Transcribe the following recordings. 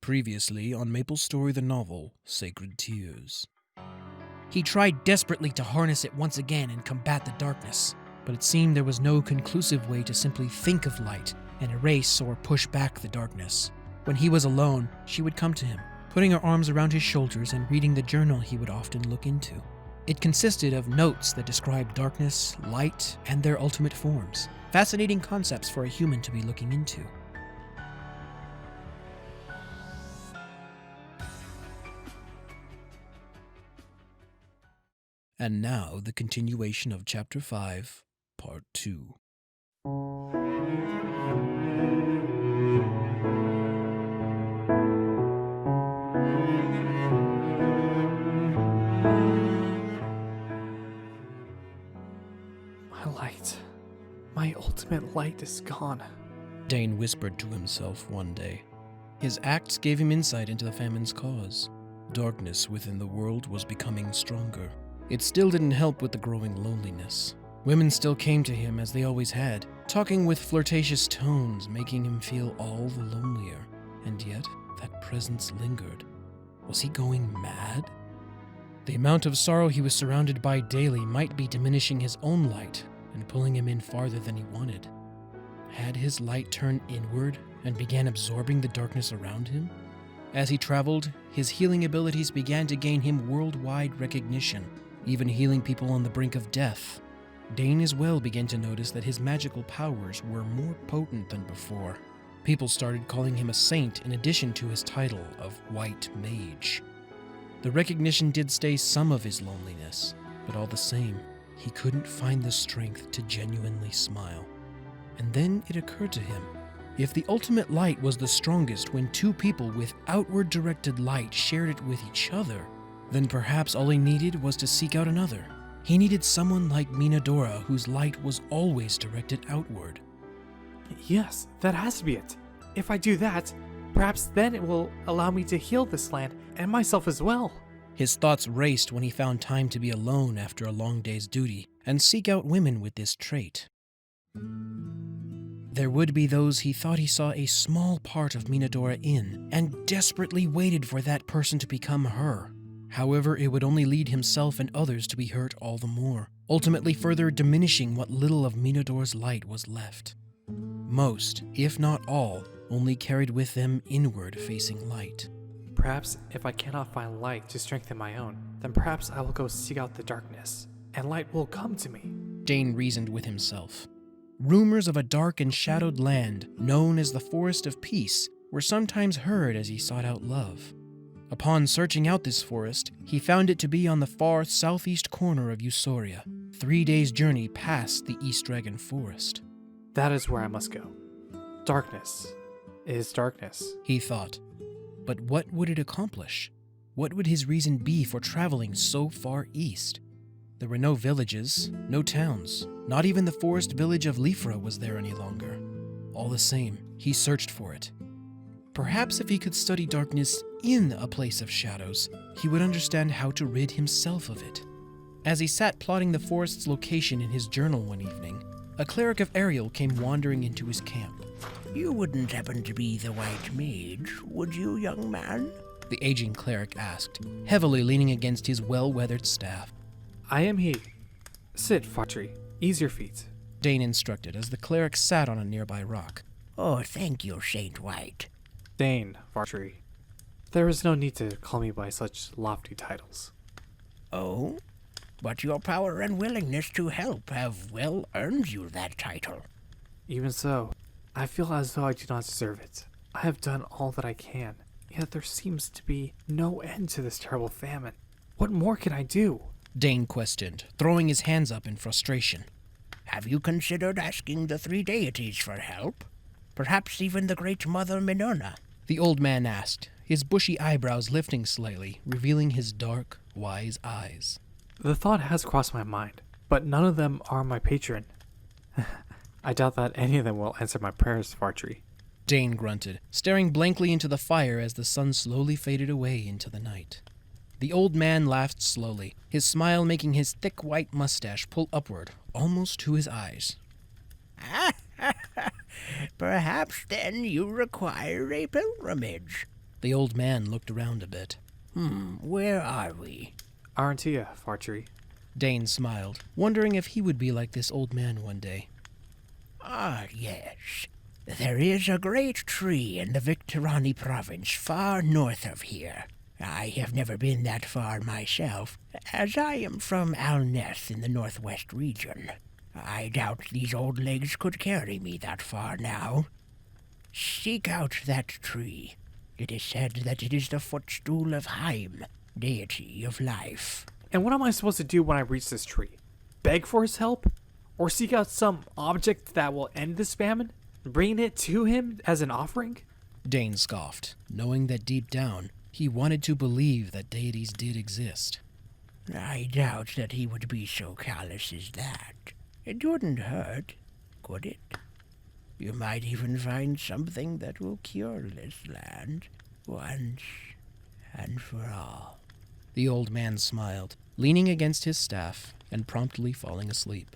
Previously on Maplstory the novel, Sacred Tears. He tried desperately to harness it once again and combat the darkness, but it seemed there was no conclusive way to simply think of light and erase or push back the darkness. When he was alone, she would come to him, putting her arms around his shoulders and reading the journal he would often look into. It consisted of notes that described darkness, light, and their ultimate forms. Fascinating concepts for a human to be looking into. And now, the continuation of Chapter 5, Part 2. My light. My ultimate light is gone. Dane whispered to himself one day. His acts gave him insight into the famine's cause. Darkness within the world was becoming stronger. It still didn't help with the growing loneliness. Women still came to him as they always had, talking with flirtatious tones, making him feel all the lonelier. And yet, that presence lingered. Was he going mad? The amount of sorrow he was surrounded by daily might be diminishing his own light and pulling him in farther than he wanted. Had his light turned inward and began absorbing the darkness around him? As he traveled, his healing abilities began to gain him worldwide recognition, even healing people on the brink of death. Dane as well began to notice that his magical powers were more potent than before. People started calling him a saint in addition to his title of White Mage. The recognition did stay some of his loneliness, but all the same, he couldn't find the strength to genuinely smile. And then it occurred to him, if the ultimate light was the strongest when two people with outward directed light shared it with each other, then perhaps all he needed was to seek out another. He needed someone like Menodora whose light was always directed outward. Yes, that has to be it. If I do that, perhaps then it will allow me to heal this land and myself as well. His thoughts raced when he found time to be alone after a long day's duty and seek out women with this trait. There would be those he thought he saw a small part of Menodora in and desperately waited for that person to become her. However, it would only lead himself and others to be hurt all the more, ultimately further diminishing what little of Menodora's light was left. Most, if not all, only carried with them inward-facing light. Perhaps if I cannot find light to strengthen my own, then perhaps I will go seek out the darkness, and light will come to me. Dane reasoned with himself. Rumors of a dark and shadowed land, known as the Forest of Peace, were sometimes heard as he sought out love. Upon searching out this forest, he found it to be on the far southeast corner of Usoria, 3 days' journey past the East Dragon Forest. That is where I must go. Darkness is darkness, he thought. But what would it accomplish? What would his reason be for traveling so far east? There were no villages, no towns. Not even the forest village of Lifra was there any longer. All the same, he searched for it. Perhaps if he could study darkness in a place of shadows, he would understand how to rid himself of it. As he sat plotting the forest's location in his journal one evening, a cleric of Ariel came wandering into his camp. "You wouldn't happen to be the White Mage, would you, young man?" The aging cleric asked, heavily leaning against his well-weathered staff. I am he. Sit, Fatri. Ease your feet. Dane instructed as the cleric sat on a nearby rock. "Oh, thank you, Saint White." Dane, Fatri. There is no need to call me by such lofty titles. "Oh? But your power and willingness to help have well earned you that title." Even so, I feel as though I do not deserve it. I have done all that I can, yet there seems to be no end to this terrible famine. What more can I do? Dane questioned, throwing his hands up in frustration. "Have you considered asking the 3 deities for help? Perhaps even the great Mother Minona?" The old man asked, his bushy eyebrows lifting slightly, revealing his dark, wise eyes. The thought has crossed my mind, but none of them are my patron. I doubt that any of them will answer my prayers, Fatri. Dane grunted, staring blankly into the fire as the sun slowly faded away into the night. The old man laughed slowly, his smile making his thick white mustache pull upward, almost to his eyes. Perhaps then you require a pilgrimage. The old man looked around a bit. Where are we? Arentia, Farchery. Dane smiled, wondering if he would be like this old man one day. Ah, yes. There is a great tree in the Victorani province far north of here. I have never been that far myself, as I am from Alneth in the northwest region. I doubt these old legs could carry me that far now. Seek out that tree. It is said that it is the footstool of Haim, deity of life. And what am I supposed to do when I reach this tree? Beg for his help? Or seek out some object that will end this famine? Bring it to him as an offering? Dane scoffed, knowing that deep down, he wanted to believe that deities did exist. I doubt that he would be so callous as that. It wouldn't hurt, could it? You might even find something that will cure this land once and for all. The old man smiled, leaning against his staff and promptly falling asleep.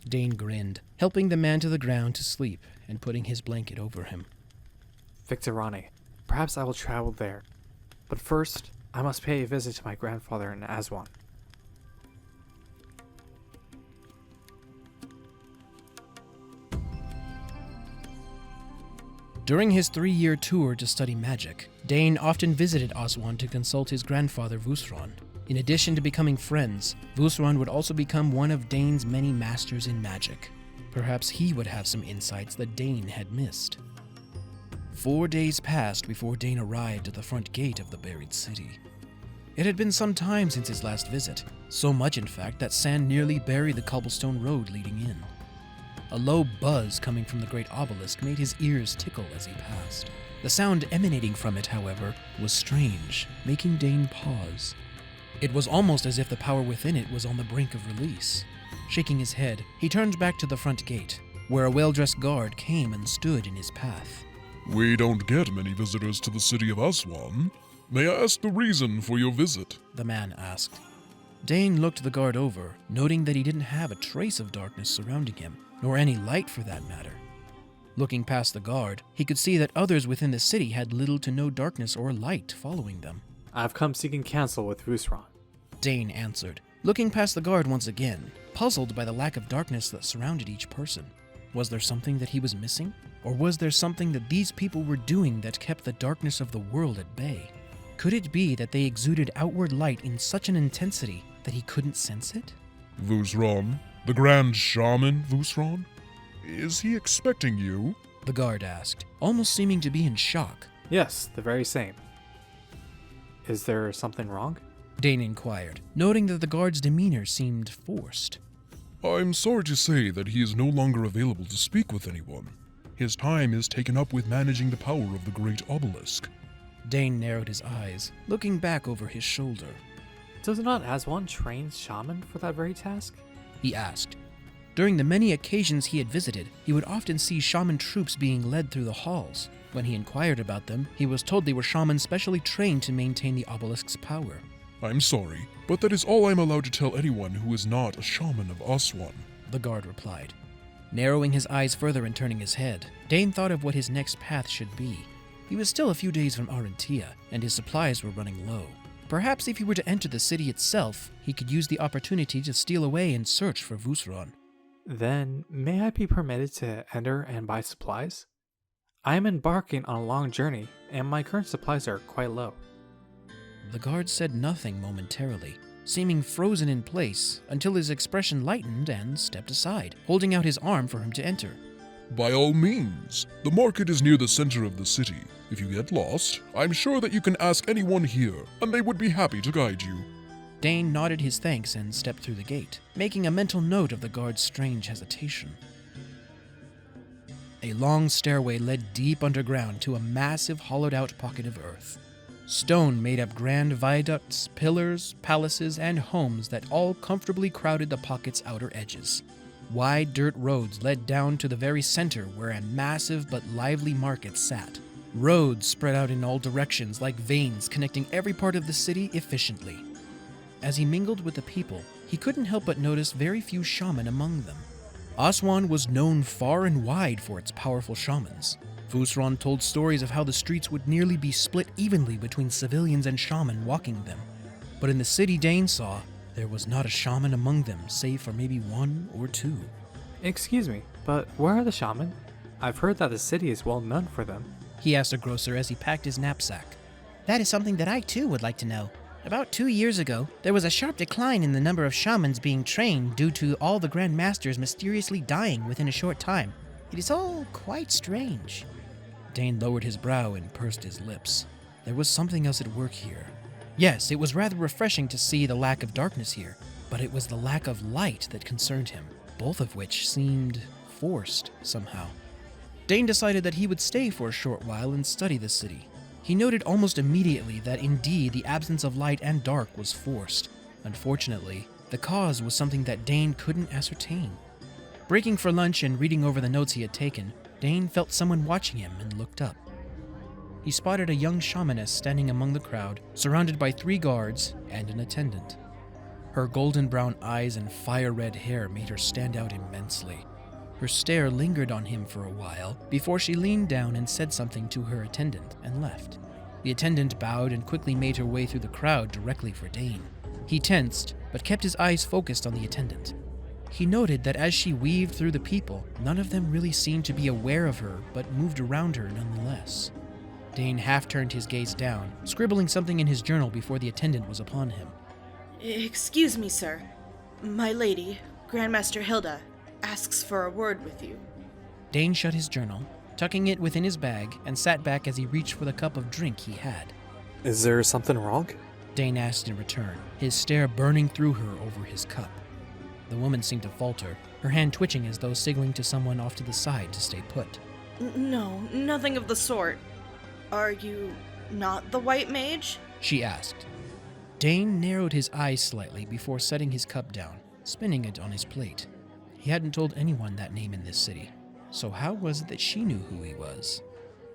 Dane grinned, helping the man to the ground to sleep and putting his blanket over him. Victorani. Perhaps I will travel there. But first, I must pay a visit to my grandfather in Azwan. During his 3-year tour to study magic, Dane often visited Azwan to consult his grandfather Vusron. In addition to becoming friends, Vusron would also become one of Dane's many masters in magic. Perhaps he would have some insights that Dane had missed. 4 days passed before Dane arrived at the front gate of the buried city. It had been some time since his last visit, so much in fact that sand nearly buried the cobblestone road leading in. A low buzz coming from the great obelisk made his ears tickle as he passed. The sound emanating from it, however, was strange, making Dane pause. It was almost as if the power within it was on the brink of release. Shaking his head, he turned back to the front gate, where a well-dressed guard came and stood in his path. We don't get many visitors to the city of Azwan. May I ask the reason for your visit? The man asked. Dane looked the guard over, noting that he didn't have a trace of darkness surrounding him, nor any light for that matter. Looking past the guard, he could see that others within the city had little to no darkness or light following them. I've come seeking counsel with Vusron. Dane answered, looking past the guard once again, puzzled by the lack of darkness that surrounded each person. Was there something that he was missing? Or was there something that these people were doing that kept the darkness of the world at bay? Could it be that they exuded outward light in such an intensity that he couldn't sense it? Vusron? The Grand Shaman, Vusron? Is he expecting you? The guard asked, almost seeming to be in shock. Yes, the very same. Is there something wrong? Dane inquired, noting that the guard's demeanor seemed forced. I'm sorry to say that he is no longer available to speak with anyone. His time is taken up with managing the power of the great obelisk. Dane narrowed his eyes, looking back over his shoulder. Does not Azwan train Shaman for that very task? He asked. During the many occasions he had visited, he would often see shaman troops being led through the halls. When he inquired about them, he was told they were shamans specially trained to maintain the obelisk's power. I'm sorry, but that is all I'm allowed to tell anyone who is not a shaman of Azwan. The guard replied. Narrowing his eyes further and turning his head, Dane thought of what his next path should be. He was still a few days from Arentia, and his supplies were running low. Perhaps if he were to enter the city itself, he could use the opportunity to steal away and search for Vusron. Then, may I be permitted to enter and buy supplies? I am embarking on a long journey, and my current supplies are quite low. The guard said nothing momentarily, seeming frozen in place until his expression lightened and stepped aside, holding out his arm for him to enter. By all means. The market is near the center of the city. If you get lost, I'm sure that you can ask anyone here, and they would be happy to guide you. Dane nodded his thanks and stepped through the gate, making a mental note of the guard's strange hesitation. A long stairway led deep underground to a massive hollowed-out pocket of earth. Stone made up grand viaducts, pillars, palaces, and homes that all comfortably crowded the pocket's outer edges. Wide dirt roads led down to the very center where a massive but lively market sat. Roads spread out in all directions like veins connecting every part of the city efficiently. As he mingled with the people, he couldn't help but notice very few shaman among them. Azwan was known far and wide for its powerful shamans. Fusran told stories of how the streets would nearly be split evenly between civilians and shaman walking them. But in the city Dane saw, there was not a shaman among them, save for maybe one or two. Excuse me, but where are the shaman? I've heard that the city is well known for them. He asked a grocer as he packed his knapsack. That is something that I too would like to know. About 2 years ago, there was a sharp decline in the number of shamans being trained due to all the Grand Masters mysteriously dying within a short time. It is all quite strange. Dane lowered his brow and pursed his lips. There was something else at work here. Yes, it was rather refreshing to see the lack of darkness here, but it was the lack of light that concerned him, both of which seemed forced somehow. Dane decided that he would stay for a short while and study the city. He noted almost immediately that indeed the absence of light and dark was forced. Unfortunately, the cause was something that Dane couldn't ascertain. Breaking for lunch and reading over the notes he had taken, Dane felt someone watching him and looked up. He spotted a young shamaness standing among the crowd, surrounded by 3 guards and an attendant. Her golden brown eyes and fire-red hair made her stand out immensely. Her stare lingered on him for a while before she leaned down and said something to her attendant and left. The attendant bowed and quickly made her way through the crowd directly for Dane. He tensed, but kept his eyes focused on the attendant. He noted that as she weaved through the people, none of them really seemed to be aware of her, but moved around her nonetheless. Dane half turned his gaze down, scribbling something in his journal before the attendant was upon him. Excuse me, sir. My lady, Grandmaster Hilda, asks for a word with you. Dane shut his journal, tucking it within his bag, and sat back as he reached for the cup of drink he had. Is there something wrong? Dane asked in return, his stare burning through her over his cup. The woman seemed to falter, her hand twitching as though signaling to someone off to the side to stay put. No, nothing of the sort. Are you not the white mage? She asked. Dane narrowed his eyes slightly before setting his cup down, spinning it on his plate. He hadn't told anyone that name in this city, so how was it that she knew who he was?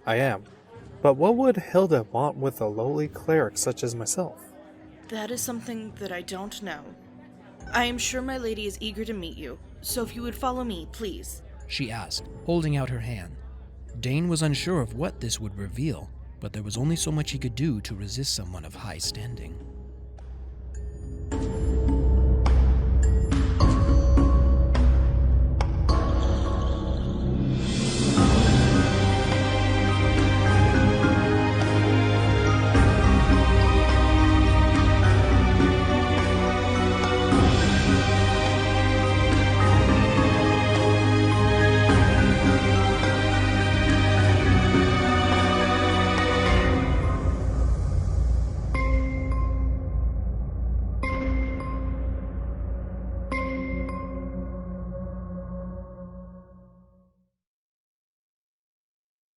I am. But what would Hilda want with a lowly cleric such as myself? That is something that I don't know. I am sure my lady is eager to meet you, so if you would follow me, please. She asked, holding out her hand. Dane was unsure of what this would reveal, but there was only so much he could do to resist someone of high standing.